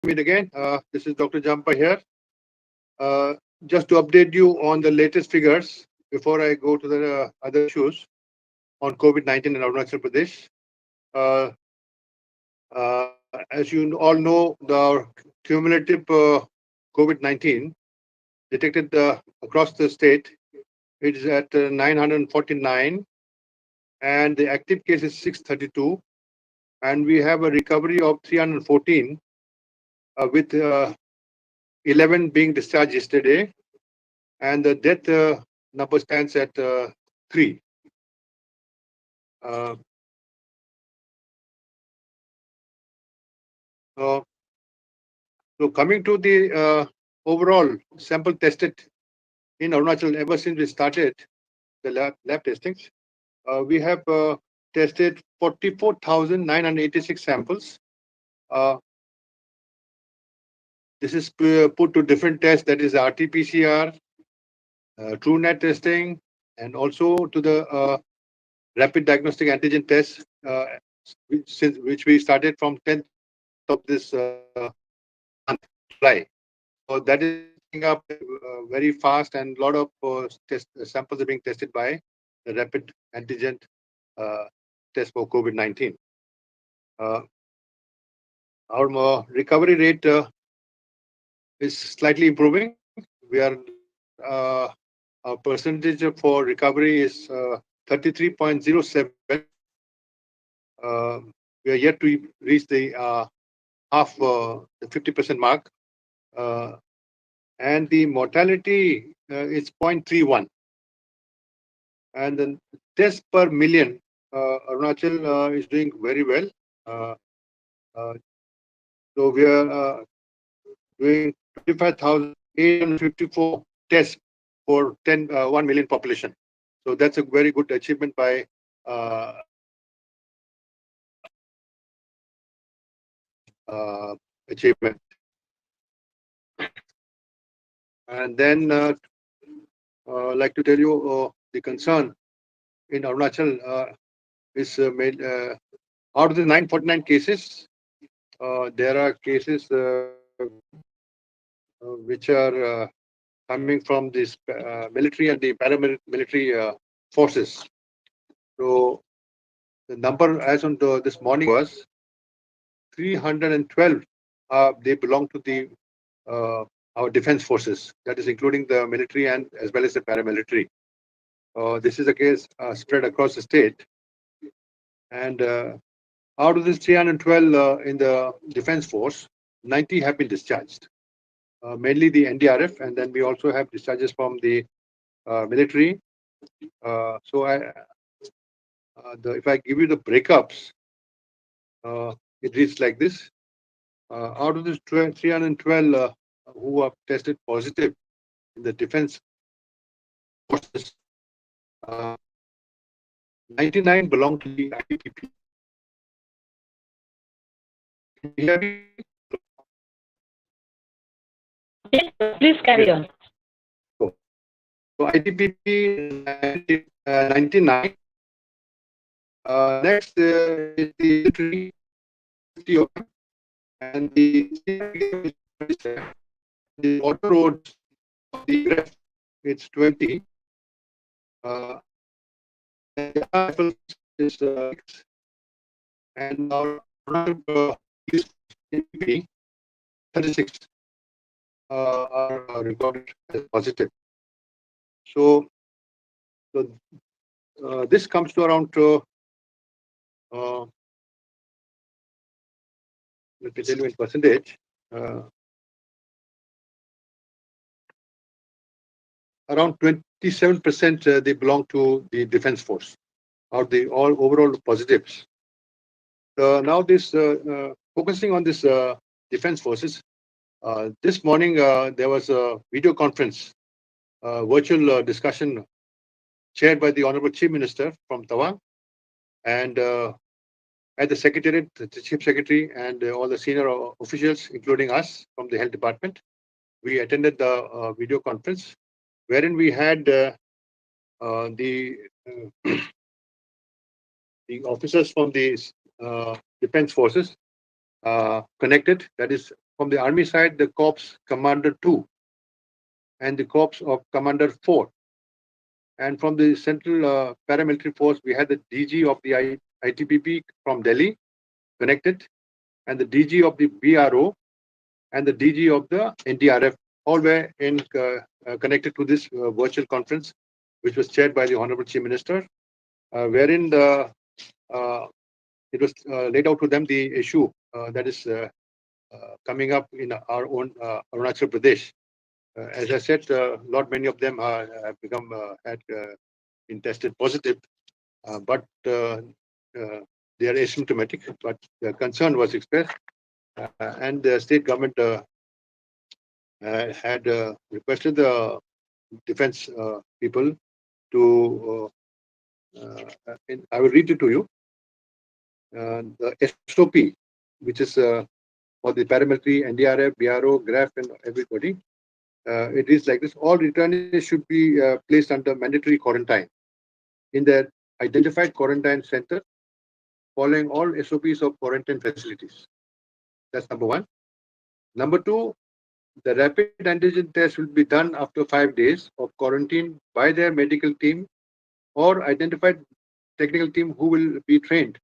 meet again. This is Dr. Jampa here. Uh, just to update you on the latest figures before I go to the other issues on COVID-19 in Arunachal Pradesh. Uh, as you all know, the cumulative COVID-19 detected across the state, it is at 949, and the active case is 632, and we have a recovery of 314, with 11 being discharged yesterday, and the death number stands at 3. Uh, uh, so coming to the overall sample tested in Arunachal ever since we started the lab testings, we have tested 44,986 samples. Uh, this is put to different tests, that is RT-PCR, TrueNet testing, and also to the rapid diagnostic antigen test, which we started from 10th of this month, July. So that is picking up very fast, and a lot of samples are being tested by the rapid antigen uh, test for COVID-19. Our recovery rate is slightly improving. We are our percentage for recovery is 33.07. We are yet to reach the half the 50% mark, and the mortality is 0.31. And the test per million, Arunachal is doing very well. Uh, uh, so we are doing 25,854 tests for 1 million population. So that's a very good achievement by achievement. And then like to tell you the concern in Arunachal is made out of the 949 cases. There are cases which are coming from this military and the paramilitary forces. So the number as on this morning was 312. They belong to the our defense forces, that is including the military and as well as the paramilitary. This is a case spread across the state, and out of this 312 in the defense force, 90 have been discharged, mainly the NDRF, and then we also have discharges from the military. So if I give you the breakups, it reads like this. Out of this 312 who are tested positive in the defense forces, 99 belong to the ITPP. Please carry on. So ITPP is 99. Next is the military, 50 of them, and the CRPF is 27. The auto roads of the ref, it's 20. And the rifles is 6. And our police 36 are recorded as positive. So this comes to around let me tell you in percentage. Around 27% they belong to the defense force, or the all overall positives. Now this focusing on this defense forces. This morning there was a video conference, virtual discussion chaired by the Honorable Chief Minister from Tawang, and at the Secretariat, the Chief Secretary, and all the senior officials, including us from the Health Department. We attended the video conference, wherein we had the the officers from the defense forces connected. That is from the Army side, the Corps Commander 2 and the Corps of Commander 4. And from the Central Paramilitary Force, we had the DG of the ITBP from Delhi connected, and the DG of the BRO and the DG of the NDRF, all were connected to this virtual conference, which was chaired by the Honorable Chief Minister, wherein it was laid out to them the issue that is coming up in our own Arunachal Pradesh. As I said, not many of them have been tested positive, but they are asymptomatic. But the concern was expressed, and the state government had requested the defense people to. I will read it to you. The SOP, which is for the paramilitary, NDRF, BRO, GRAF, and everybody. It is like this: all returnees should be placed under mandatory quarantine in their identified quarantine center, following all SOPs of quarantine facilities. That's number one. Number two, the rapid antigen test will be done after 5 days of quarantine by their medical team or identified technical team who will be trained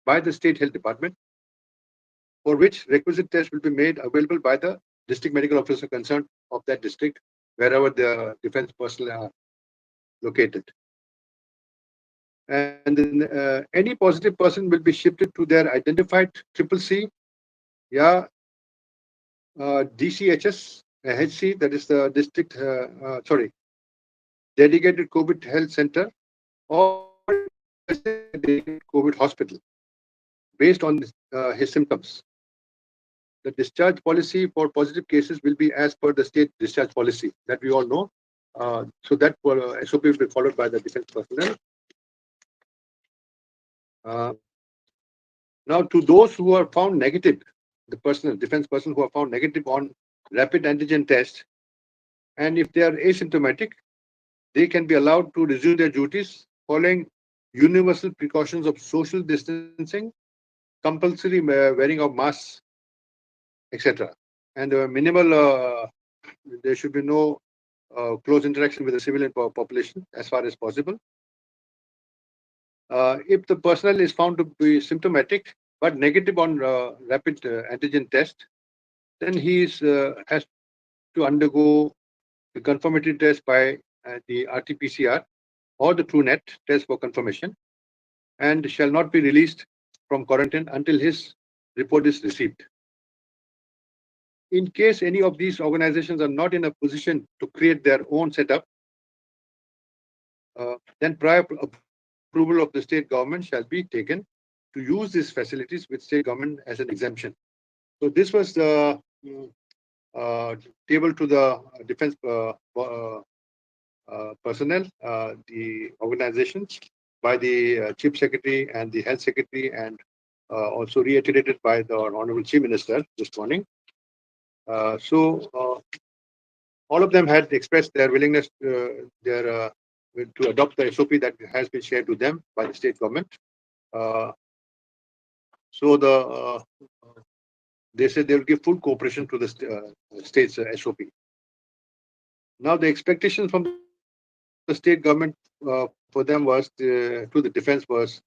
by the state health department, for which requisite tests will be made available by the district medical officer concerned of that district, wherever the defense personnel are located. And then any positive person will be shifted to their identified CCC, DCHS, HC, that is the district, dedicated COVID health center, or COVID hospital, based on his symptoms. The discharge policy for positive cases will be as per the state discharge policy that we all know. So that SOP will be followed by the defense personnel. Now, to those who are found negative, the defense personnel who are found negative on rapid antigen test, and if they are asymptomatic, they can be allowed to resume their duties following universal precautions of social distancing, compulsory wearing of masks, etc. And minimal, there should be no close interaction with the civilian population as far as possible. If the personnel is found to be symptomatic but negative on rapid antigen test, then he has to undergo the confirmatory test by the RT-PCR or the TrueNet test for confirmation, and shall not be released from quarantine until his report is received. In case any of these organizations are not in a position to create their own setup, then prior approval of the state government shall be taken to use these facilities with state government as an exemption. So this was the table to the defense personnel, the organizations, by the Chief Secretary and the Health Secretary, and also reiterated by the Honorable Chief Minister this morning. So all of them had expressed their willingness to adopt the SOP that has been shared to them by the state government. So they said they will give full cooperation to the state's SOP. Now the expectation from the state government for them was to the defense was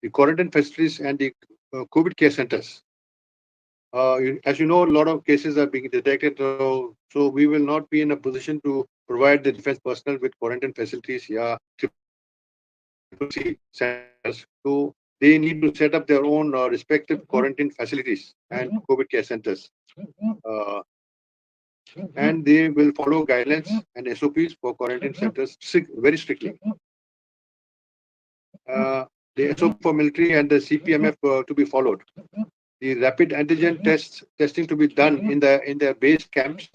the quarantine facilities and the COVID care centers. As you know, a lot of cases are being detected, so we will not be in a position to provide the defense personnel with quarantine facilities, centers. So they need to set up their own respective quarantine facilities and COVID care centers. And they will follow guidelines and SOPs for quarantine centers very strictly. The SOP for military and the CPMF to be followed. The rapid antigen testing to be done in their base camps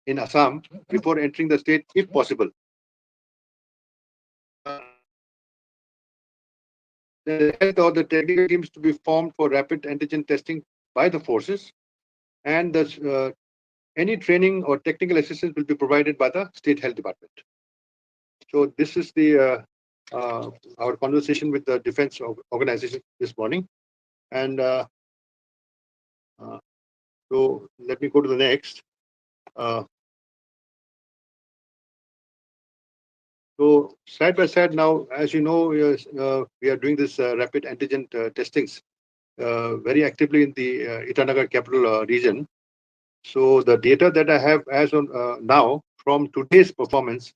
in Assam before entering the state, if possible. The health or the technical teams to be formed for rapid antigen testing by the forces, and any training or technical assistance will be provided by the state health department. So this is the our conversation with the defense organization this morning, and So let me go to the next. So side by side now, as you know, we are doing this rapid antigen testings very actively in the Itanagar capital region. So the data that I have as on now from today's performance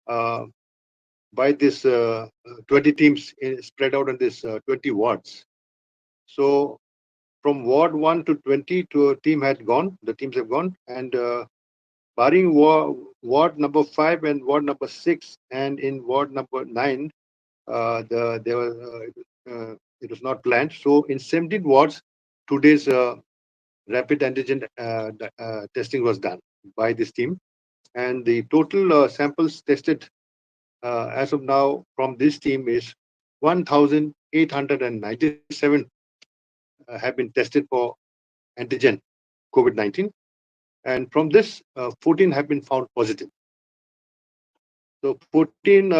by this 20 teams spread out in this 20 wards. So from ward 1 to 20 to a team had gone, the teams have gone, and barring ward number 5 and ward number 6 and in ward number 9, it was not planned. So in 17 wards, today's rapid antigen testing was done by this team, and the total samples tested as of now from this team is 1,897 have been tested for antigen COVID-19, and from this 14 have been found positive. So 14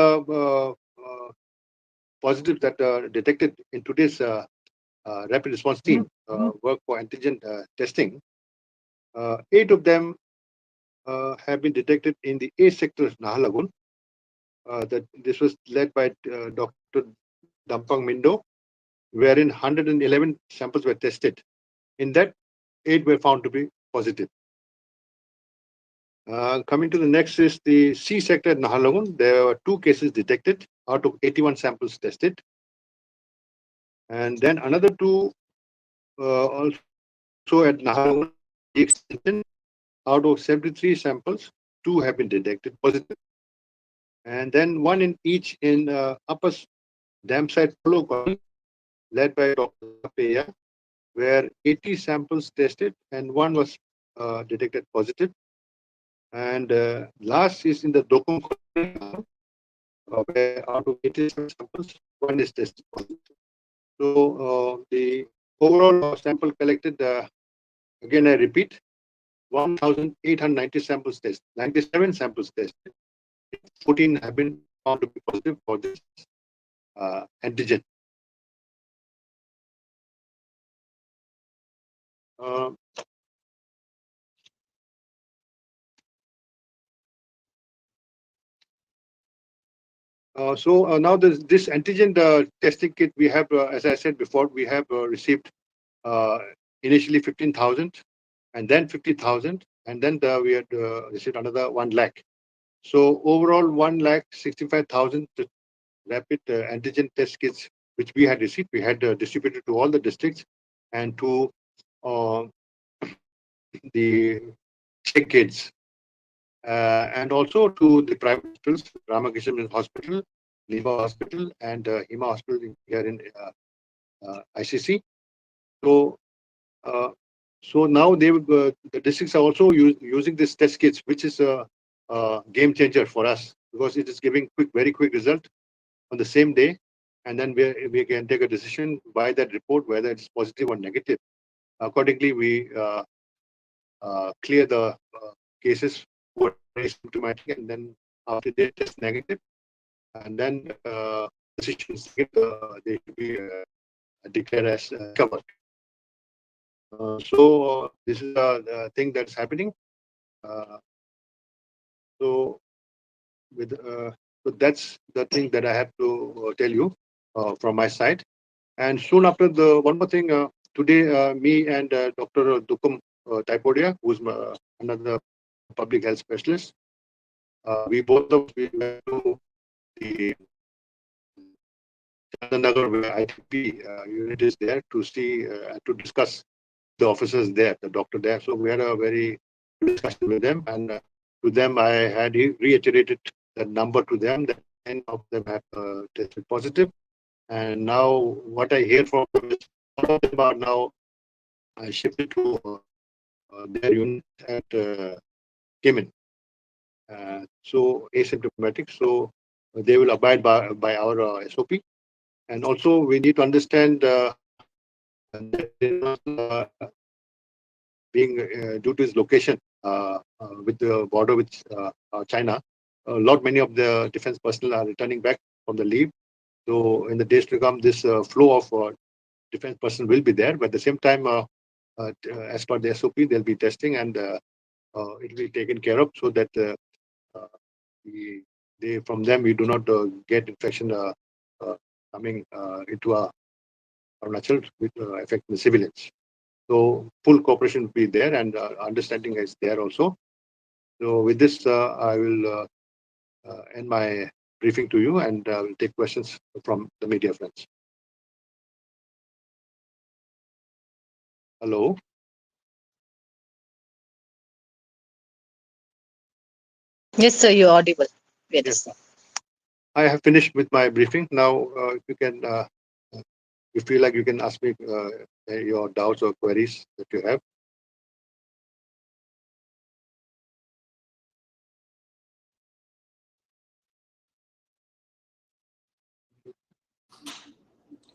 positives that are detected in today's rapid response team work for antigen testing. 8 of them have been detected in the A sector, Nahalagun. This was led by Dr. Dampang Mindo, wherein 111 samples were tested. In that, 8 were found to be positive. Coming to the next is the C sector at Nahalagun. There were 2 cases detected out of 81 samples tested. And then another 2 also at Nahalagun extension. Out of 73 samples, 2 have been detected positive. And then 1 in each in Upper Damside Polo colony, led by Dr. Peya, where 80 samples tested and 1 was detected positive. And last is in the Dokung colony, where out of 87 samples, 1 is tested positive. So the overall sample collected, again I repeat, 1,890 samples tested, 97 samples tested, 14 have been found to be positive for this antigen. So now this antigen testing kit we have, as I said before, we have received initially 15,000 and then 50,000, and then we had received another 1 lakh. So overall 1,65,000 rapid antigen test kits which we had received, we had distributed to all the districts and to the check kids. And also to the private hospitals, Ramakrishna Hospital, Liva Hospital, and Hima Hospital here in ICC. So, so now the districts are also using this test kits, which is a game changer for us because it is giving very quick result on the same day, and then we can take a decision by that report whether it's positive or negative. Accordingly, we clear the cases who are asymptomatic, and then after they test negative, and then decisions they should be declared as covered. So this is the thing that's happening. So with so that's the thing that I have to tell you from my side. And soon after, the one more thing. Today, me and Dr. Dukum Taipodia, who's another public health specialist, we both of we went to the Chandanagar where ITP unit is there to see to discuss the officers there, the doctor there. So we had a very good discussion with them, and to them I had reiterated the number to them that 10 of them have tested positive, and now what I hear from them is all of them are now shifted to their unit at Cayman. So asymptomatic, so they will abide by our SOP. And also we need to understand that being due to its location with the border with China, many of the defense personnel are returning back from the leave. So in the days to come, this flow of defense personnel will be there. But at the same time, as per the SOP, they'll be testing and it will be taken care of so that from them we do not get infection coming into our Arunachal with affecting the civilians. So full cooperation will be there and understanding is there also. So with this, I will end my briefing to you and will take questions from the media friends. Hello. Yes, sir, you're audible. Yes. Yes. I have finished with my briefing. Now, if you can, you feel like you can ask me your doubts or queries that you have.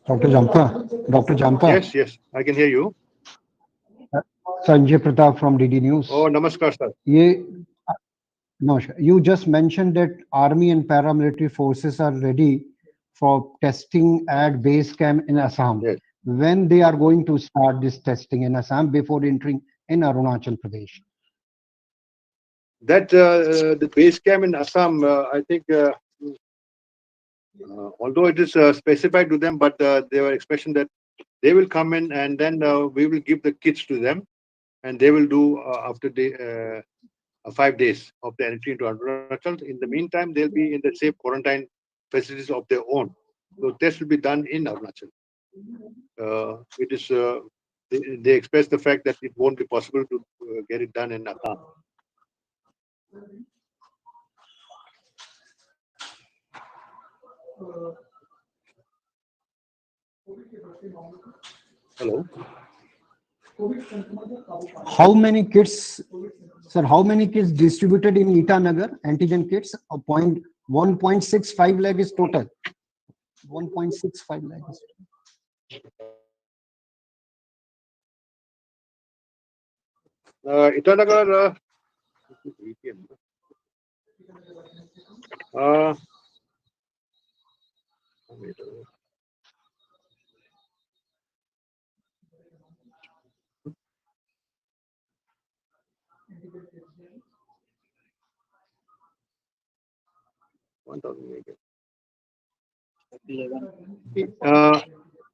Dr. Jampa. Yes, I can hear you. Sanjay Pratap from DD News. Oh, namaskar, sir. No, you just mentioned that army and paramilitary forces are ready for testing at base camp in Assam. Yes. When they are going to start this testing in Assam before entering in Arunachal Pradesh? That the base camp in Assam, I think, although it is specified to them, but they were expression that they will come in and then we will give the kits to them, and they will do after 5 days of the entry into Arunachal. In the meantime, they'll be in the safe quarantine facilities of their own. So tests will be done in Arunachal. It is they express the fact that it won't be possible to get it done in Assam. Hello. How many kits, sir? How many kits distributed in Itanagar? Antigen kits, 1.65 lakh is total. 1.65 lakh is Itanagar.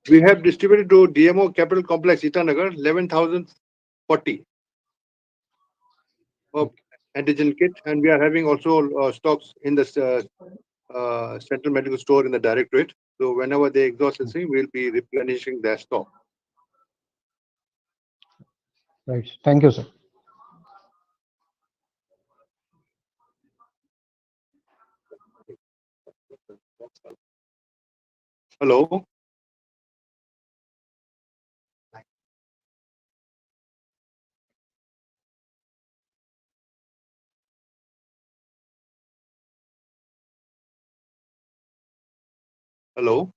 We have distributed to DMO Capital Complex, Itanagar, 11,040 of antigen kit, and we are having also stocks in the Central Medical Store in the Directorate. So whenever they exhaust the thing, we'll be replenishing their stock. right. Thank you, sir. Hello. Hello.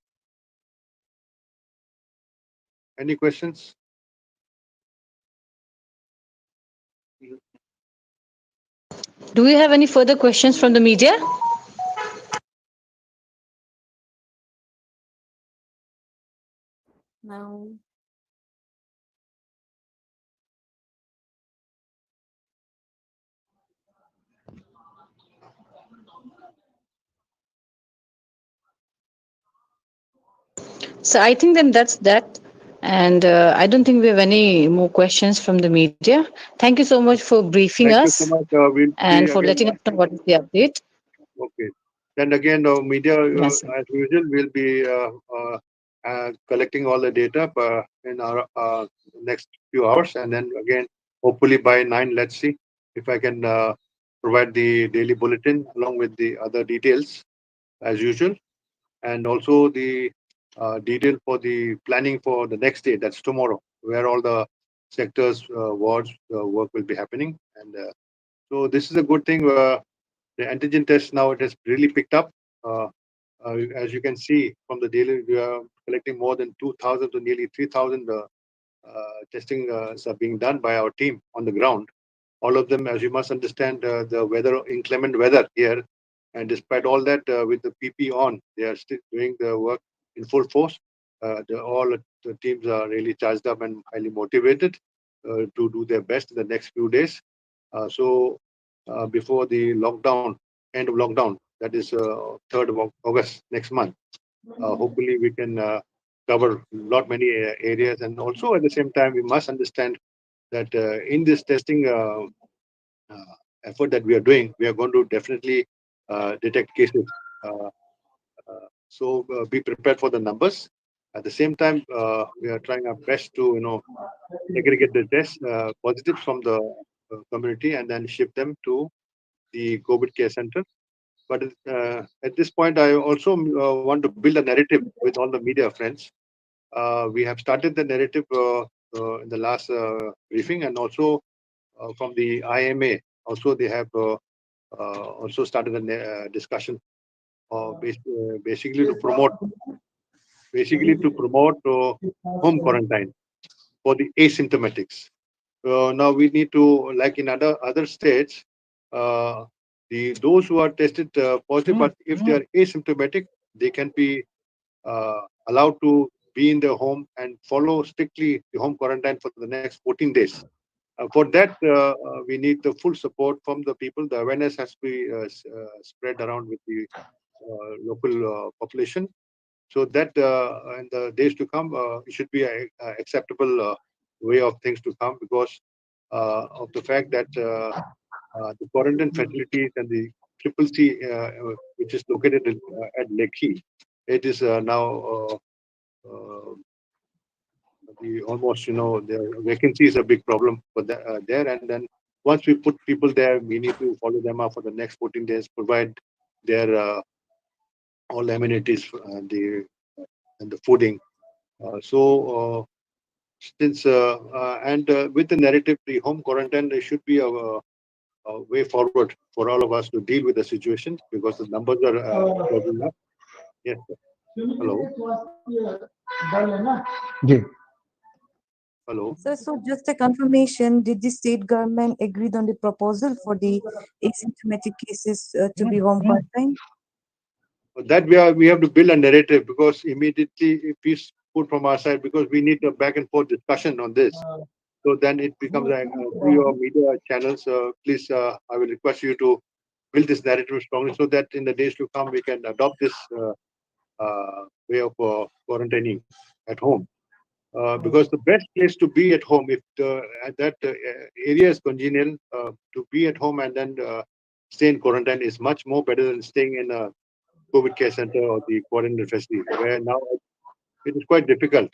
Any questions? Do we have any further questions from the media? No. So I think then that's that. And I don't think we have any more questions from the media. Thank you so much for briefing Thank you us so much. We'll and be for again. letting us know what is the update. Okay. Then again, media, Yes, sir. as usual, will be collecting all the data in our next few hours. And then again, hopefully by 9, let's see if I can provide the daily bulletin along with the other details as usual. And also the detail for the planning for the next day, that's tomorrow, where all the sectors, wards, work will be happening. And so this is a good thing. The antigen test now it has really picked up. As you can see from the daily, we are collecting more than 2,000 to nearly 3,000 testing are being done by our team on the ground. All of them, as you must understand, the weather, inclement weather here, and despite all that, with the PP on, they are still doing the work in full force. All the teams are really charged up and highly motivated. to do their best in the next few days. So before the lockdown, end of lockdown, that is 3rd of August next month, hopefully we can cover lot many areas. And also at the same time, we must understand that in this testing effort that we are doing, we are going to definitely detect cases. So be prepared for the numbers. At the same time, we are trying our best to segregate the tests positives from the community and then ship them to the COVID care center. But at this point, I also want to build a narrative with all the media friends. We have started the narrative in the last briefing, and also from the IMA. Also, they have also started a discussion, basically to promote home quarantine for the asymptomatics. Now we need to, like in other states, those who are tested positive, but if they are asymptomatic, they can be allowed to be in their home and follow strictly the home quarantine for the next 14 days. For that, we need the full support from the people. The awareness has to be spread around with the local population, so that in the days to come, it should be an acceptable way of things to come, because of the fact that the quarantine facilities and the Triple C, which is located at Lekhi, it is now almost, the vacancy is a big problem for there. And then once we put people there, we need to follow them up for the next 14 days, provide their all amenities and the fooding. Since with the narrative, the home quarantine, there should be a way forward for all of us to deal with the situation, because the numbers are going up. Yes, sir. Hello. Yeah. Hello. Sir, so just a confirmation, did the state government agreed on the proposal for the asymptomatic cases to be home quarantined? That we have to build a narrative, because immediately if we put from our side, because we need a back and forth discussion on this. So then it becomes through your media channels. Please, I will request you to build this narrative strongly, so that in the days to come we can adopt this way of quarantining at home. Because the best place to be at home, if that area is congenial, to be at home and then stay in quarantine is much more better than staying in a COVID care center or the quarantine facility, where now it is quite difficult.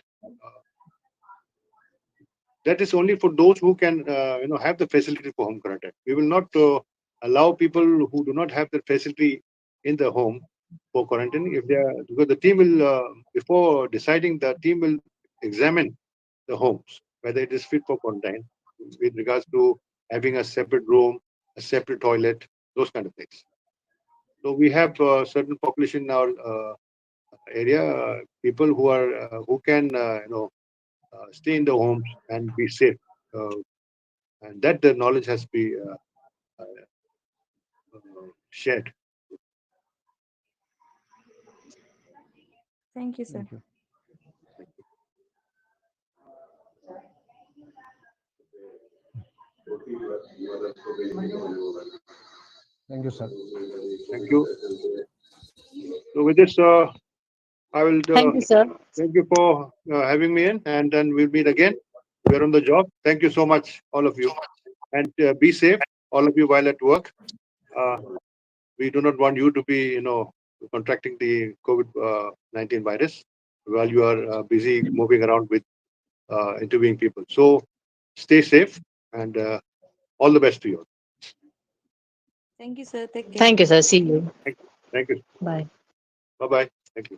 That is only for those who can, have the facility for home quarantine. We will not allow people who do not have the facility in the home for quarantine. If they are, because the team will, before deciding, the team will examine the homes whether it is fit for quarantine, with regards to having a separate room, a separate toilet, those kind of things. So we have certain population in our area, people who are who can stay in the homes and be safe, and that the knowledge has to be shared. Thank you, sir. Thank you. Thank you, sir. Thank you. So with this, I will Thank you, sir. thank you for having me in, and then we'll meet again. We're on the job. Thank you so much, all of you, and be safe, all of you, while at work. We do not want you to be, contracting the COVID-19 virus while you are busy moving around with interviewing people. So stay safe, and all the best to you. Thank you, sir. Take care. Thank you, sir. See you. Thank you. Bye. Bye-bye. Thank you.